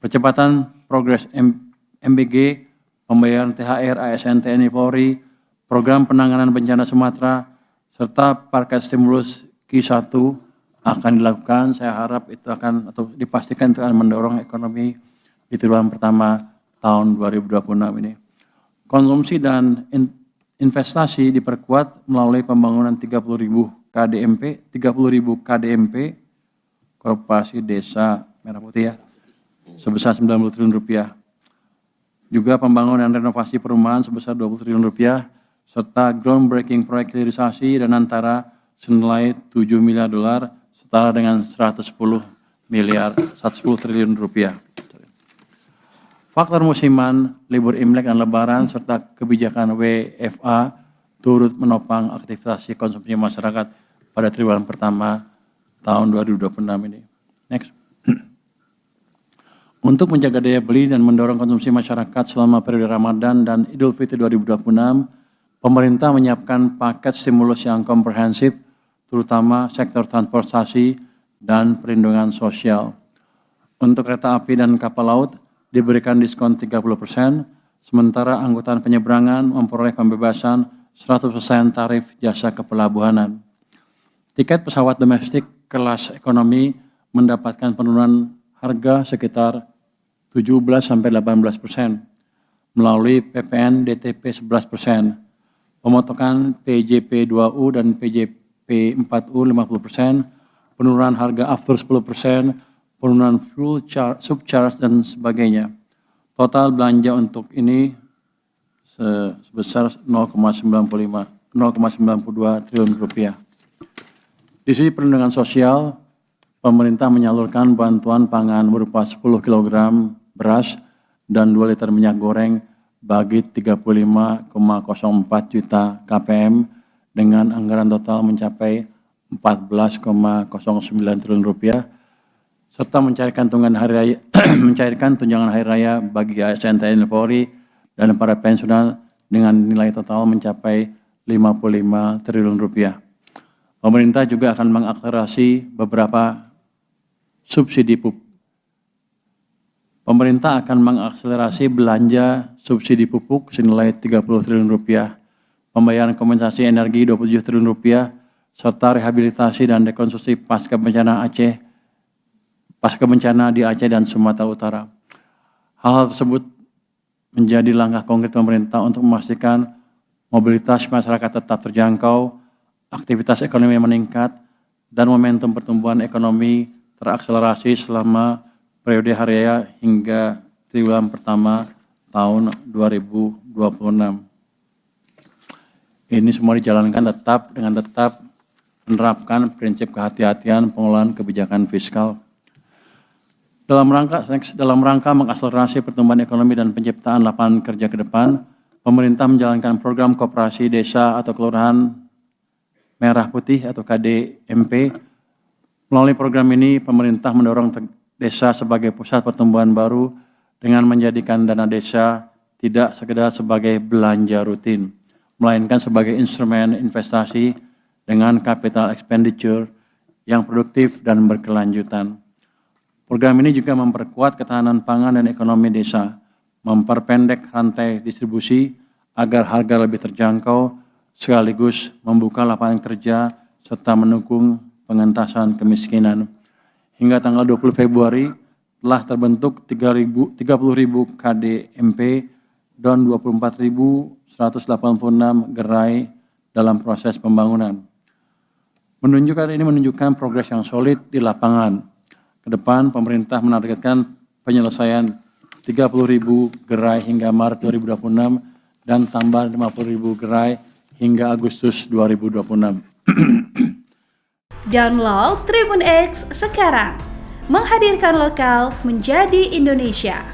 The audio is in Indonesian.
percepatan progres MBG, pembayaran THR, ASN, TNI Polri, program penanganan bencana Sumatera, serta paket stimulus Q1 akan dilakukan. Saya harap itu akan atau dipastikan itu akan mendorong ekonomi di triwulan pertama tahun 2026 ini. Konsumsi dan investasi diperkuat melalui pembangunan 30.000 KDMP, Korporasi Desa Merah Putih ya, sebesar 90 triliun rupiah. Juga pembangunan renovasi perumahan sebesar 20 triliun rupiah, serta groundbreaking proyek hilirisasi dan antara senilai $7 miliar, setara dengan 110 triliun rupiah. Faktor musiman, libur Imlek dan Lebaran, serta kebijakan WFA turut menopang aktivitas konsumsi masyarakat pada triwulan pertama tahun 2026 ini. Next. Untuk menjaga daya beli dan mendorong konsumsi masyarakat selama periode Ramadan dan Idul Fitri 2026, pemerintah menyiapkan paket stimulus yang komprehensif, terutama sektor transportasi dan perlindungan sosial. Untuk kereta api dan kapal laut diberikan diskon 30%, sementara angkutan penyeberangan memperoleh pembebasan 100% tarif jasa kepelabuhanan. Tiket pesawat domestik kelas ekonomi mendapatkan penurunan harga sekitar 17-18% melalui PPN DTP 11%, pemotongan PJP 2U dan PJP 4U 50%, penurunan harga aftur 10%, penurunan fuel subcharge dan sebagainya. Total belanja untuk ini sebesar 0,92 triliun rupiah. Di sisi perlindungan sosial, pemerintah menyalurkan bantuan pangan berupa 10 kg beras dan 2 liter minyak goreng bagi 35,04 juta KPM dengan anggaran total mencapai 14,09 triliun rupiah, serta mencairkan tunjangan hari raya bagi ASN TNI Polri dan para pensiunan dengan nilai total mencapai 55 triliun rupiah. Pemerintah juga akan mengakselerasi beberapa subsidi pupuk. Pemerintah akan mengakselerasi belanja subsidi pupuk senilai 30 triliun rupiah, pembayaran kompensasi energi 27 triliun rupiah, serta rehabilitasi dan rekonstruksi pasca bencana di Aceh dan Sumatera Utara. Hal-hal tersebut menjadi langkah konkret pemerintah untuk memastikan mobilitas masyarakat tetap terjangkau, aktivitas ekonomi meningkat, dan momentum pertumbuhan ekonomi terakselerasi selama periode hari raya hingga triwulan pertama tahun 2026. Ini semua dijalankan dengan tetap menerapkan prinsip kehati-hatian pengelolaan kebijakan fiskal. Dalam rangka mengakselerasi pertumbuhan ekonomi dan penciptaan lapangan kerja ke depan, pemerintah menjalankan program koperasi desa atau kelurahan Merah Putih atau KDMP. Melalui program ini, pemerintah mendorong desa sebagai pusat pertumbuhan baru dengan menjadikan dana desa tidak sekedar sebagai belanja rutin, melainkan sebagai instrumen investasi dengan capital expenditure yang produktif dan berkelanjutan. Program ini juga memperkuat ketahanan pangan dan ekonomi desa, memperpendek rantai distribusi agar harga lebih terjangkau, sekaligus membuka lapangan kerja serta mendukung pengentasan kemiskinan. Hingga tanggal 20 Februari telah terbentuk 30.000 KDMP dan 24.186 gerai dalam proses pembangunan. Ini menunjukkan progres yang solid di lapangan. Ke depan pemerintah menargetkan penyelesaian 30.000 gerai hingga Maret 2026 dan tambah 50.000 gerai hingga Agustus 2026. Download Tribun X sekarang, menghadirkan lokal menjadi Indonesia.